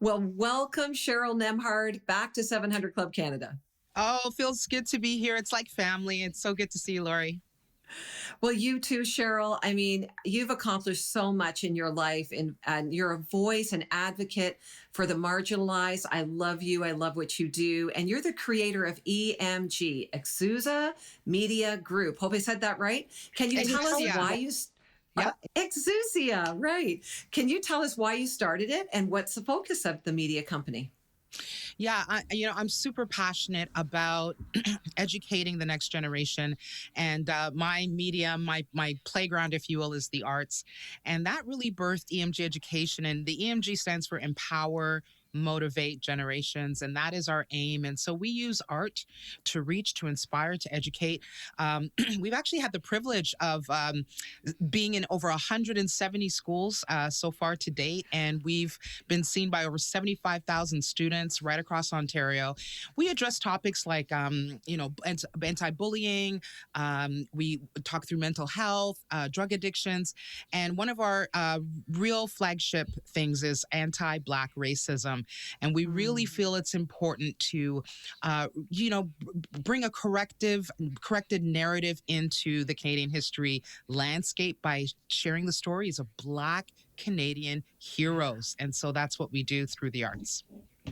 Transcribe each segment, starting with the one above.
Well, welcome, Cheryl Nembhard, back to 700 Club Canada. Oh, feels good to be here. It's like family. It's so good to see you, Lorie. Well, you too, Cheryl. I mean, you've accomplished so much in your life, and you're a voice, an advocate for the marginalized. I love you. I love what you do. And you're the creator of EMG, Exusa Media Group. Hope I said that right. Can you tell us Exusia. why you... Yep. Exusia, right. Can you tell us why you started it and what's the focus of the media company? Yeah, I'm super passionate about educating the next generation, and my medium, my playground, if you will, is the arts, and that really birthed EMG Education, and the EMG stands for Empower, Motivate Generations, and that is our aim. And so we use art to reach, to inspire, to educate. We've actually had the privilege of being in over 170 schools so far to date, and we've been seen by over 75,000 students right across Ontario. We address topics like, anti-bullying. We talk through mental health, drug addictions, and one of our real flagship things is anti-Black racism. And we really feel it's important to, bring a corrected narrative into the Canadian history landscape by sharing the stories of Black Canadian heroes. And so that's what we do through the arts.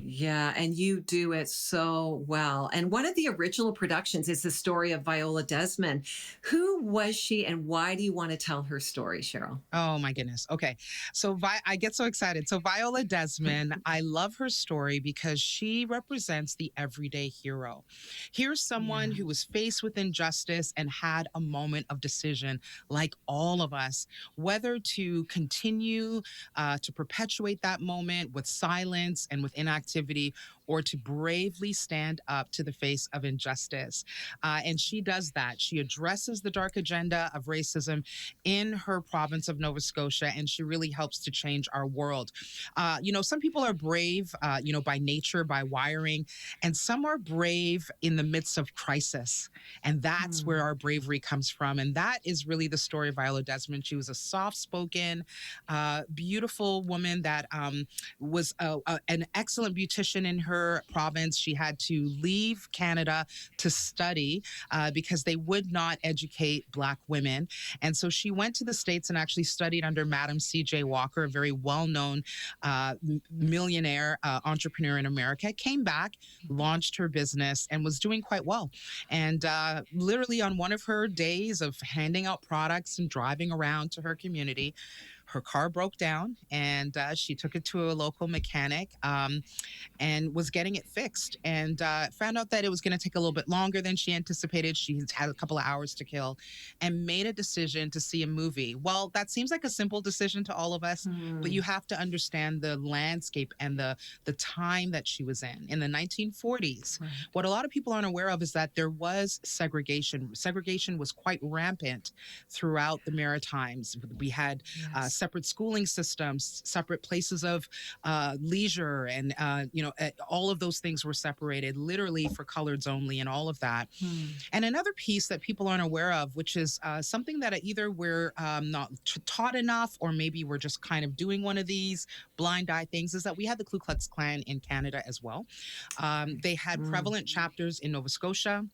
Yeah, and you do it so well. And one of the original productions is the story of Viola Desmond. Who was she and why do you want to tell her story, Cheryl? Oh my goodness. Okay. So I get so excited. So Viola Desmond, I love her story because she represents the everyday hero. Here's someone who was faced with injustice and had a moment of decision, like all of us, whether to continue to perpetuate that moment with silence and with inactivity, or to bravely stand up to the face of injustice. And she does that. She addresses the dark agenda of racism in her province of Nova Scotia, and she really helps to change our world. Some people are brave, by nature, by wiring, and some are brave in the midst of crisis. And that's where our bravery comes from. And that is really the story of Viola Desmond. She was a soft-spoken, beautiful woman that was an excellent beautician in her province. She had to leave Canada to study because they would not educate Black women. And so she went to the States and actually studied under Madam C.J. Walker, a very well-known millionaire entrepreneur in America, came back, launched her business, and was doing quite well. And literally on one of her days of handing out products and driving around to her community, her car broke down, and she took it to a local mechanic and was getting it fixed, and found out that it was going to take a little bit longer than she anticipated. She had a couple of hours to kill and made a decision to see a movie. Well, that seems like a simple decision to all of us, but you have to understand the landscape and the time that she was in the 1940s. Right. What a lot of people aren't aware of is that there was segregation. Segregation was quite rampant throughout the Maritimes. We had separate schooling systems, separate places of leisure, and all of those things were separated literally for coloreds only, and all of that. And another piece that people aren't aware of, which is something that either we're not taught enough, or maybe we're just kind of doing one of these blind eye things, is that we had the Ku Klux Klan in Canada as well. They had prevalent chapters in Nova Scotia,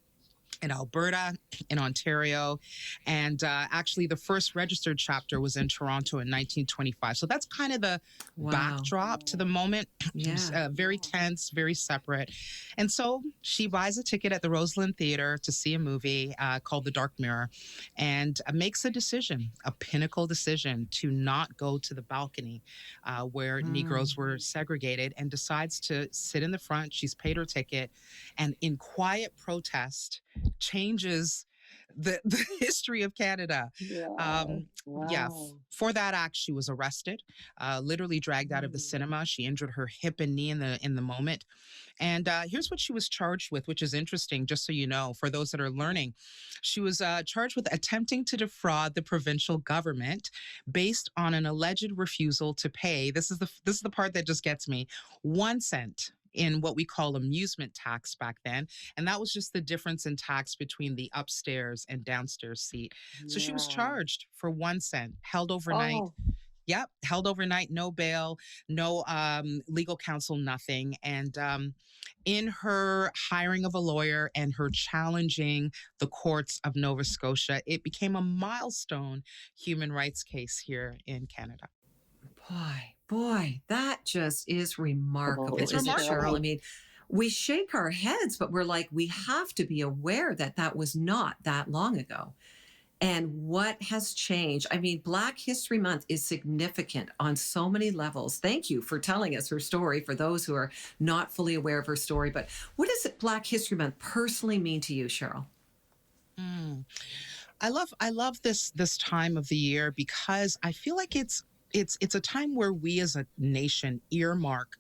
in Alberta, in Ontario, and actually the first registered chapter was in Toronto in 1925. So that's kind of the backdrop to the moment. It was very tense, very separate. And so she buys a ticket at the Roseland Theatre to see a movie called The Dark Mirror, and makes a decision, a pinnacle decision, to not go to the balcony where Negroes were segregated, and decides to sit in the front. She's paid her ticket, and in quiet protest changes the history of Canada. For that act, she was arrested, literally dragged out of the cinema. She injured her hip and knee in the moment. And here's what she was charged with, which is interesting, just so you know, for those that are learning. She was charged with attempting to defraud the provincial government based on an alleged refusal to pay. This is the part that just gets me. 1 cent in what we call amusement tax back then. And that was just the difference in tax between the upstairs and downstairs seat. So she was charged for 1 cent, held overnight, Yep, held overnight, no bail, no legal counsel, nothing. And in her hiring of a lawyer and her challenging the courts of Nova Scotia, it became a milestone human rights case here in Canada. Boy, that just is remarkable, It's Isn't isn't it, it, Cheryl? I Cheryl? remarkable. mean, we shake our heads, but we're like, we have to be aware that that was not that long ago. And what has changed? I mean, Black History Month is significant on so many levels. Thank you for telling us her story for those who are not fully aware of her story. But what does Black History Month personally mean to you, Cheryl? Mm. I love this time of the year because I feel like it's a time where we as a nation earmark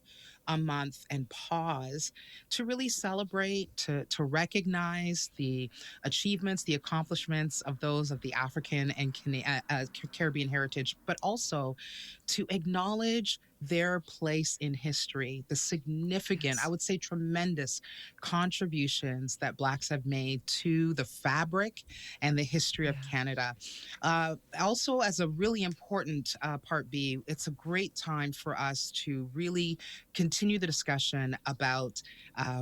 a month and pause to really celebrate, to recognize the achievements, the accomplishments of those of the African and Caribbean heritage, but also to acknowledge their place in history, the significant, I Yes. would say tremendous contributions that Blacks have made to the fabric and the history of Yeah. Canada. Also, as a really important part B, it's a great time for us to really continue the discussion about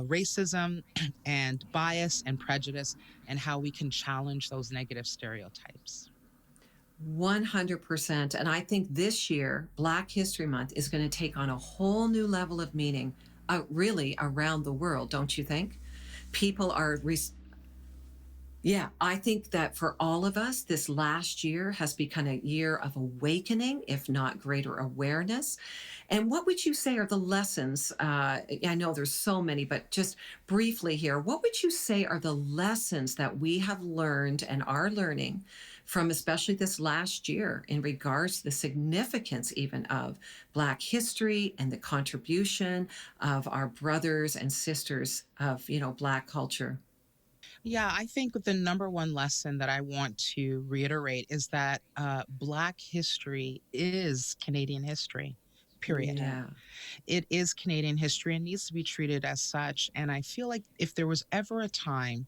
racism and bias and prejudice and how we can challenge those negative stereotypes. 100%. And I think this year, Black History Month is going to take on a whole new level of meaning, really around the world, don't you think? People are Yeah, I think that for all of us, this last year has become a year of awakening, if not greater awareness. And what would you say are the lessons? I know there's so many, but just briefly here, what would you say are the lessons that we have learned and are learning from especially this last year in regards to the significance even of Black history and the contribution of our brothers and sisters of, Black culture? Yeah, I think the number one lesson that I want to reiterate is that Black history is Canadian history, period. Yeah. Yeah. It is Canadian history and needs to be treated as such. And I feel like if there was ever a time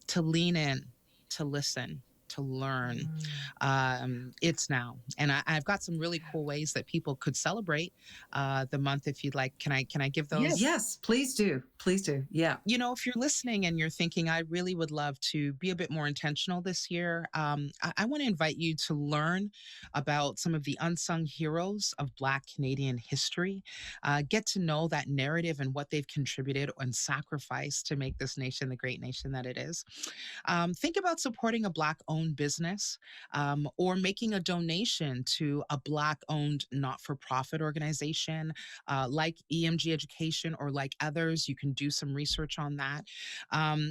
to lean in, to listen, to learn, Mm. it's now. And I've got some really cool ways that people could celebrate the month. If you'd like, can I give those? Yes. Yes, please do. Please do. Yeah. If you're listening and you're thinking, I really would love to be a bit more intentional this year, I want to invite you to learn about some of the unsung heroes of Black Canadian history. Get to know that narrative and what they've contributed and sacrificed to make this nation the great nation that it is. Think about supporting a Black owned business or making a donation to a Black owned not for profit organization like EMG Education or like others. You can do some research on that.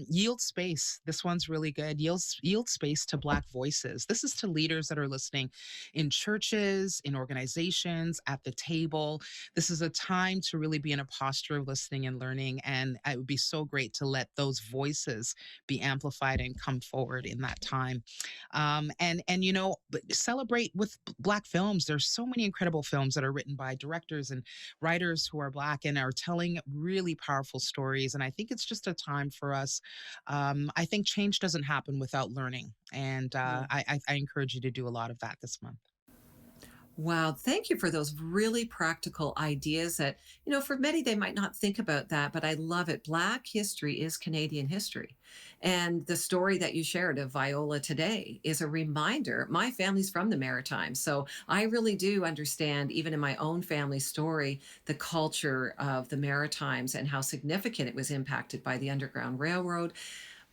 Yield space. This one's really good. Yield space to Black voices. This is to leaders that are listening in churches, in organizations, at the table. This is a time to really be in a posture of listening and learning. And it would be so great to let those voices be amplified and come forward in that time. Celebrate with Black films. There's so many incredible films that are written by directors and writers who are Black and are telling really powerful stories. And I think it's just a time for us. I think change doesn't happen without learning. And Yeah. I encourage you to do a lot of that this month. Wow. Thank you for those really practical ideas that, for many, they might not think about that, but I love it. Black history is Canadian history. And the story that you shared of Viola today is a reminder. My family's from the Maritimes. So I really do understand, even in my own family story, the culture of the Maritimes and how significant it was impacted by the Underground Railroad.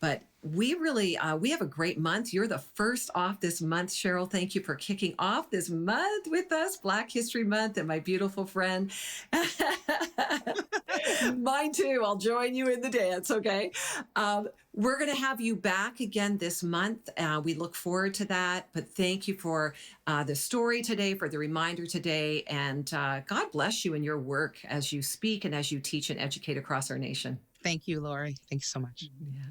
But we have a great month. You're the first off this month, Cheryl. Thank you for kicking off this month with us, Black History Month, and my beautiful friend. Mine too. I'll join you in the dance. Okay. We're going to have you back again this month. We look forward to that. But thank you for the story today, for the reminder today, and God bless you in your work as you speak and as you teach and educate across our nation. Thank you, Lorie. Thanks so much. Yeah.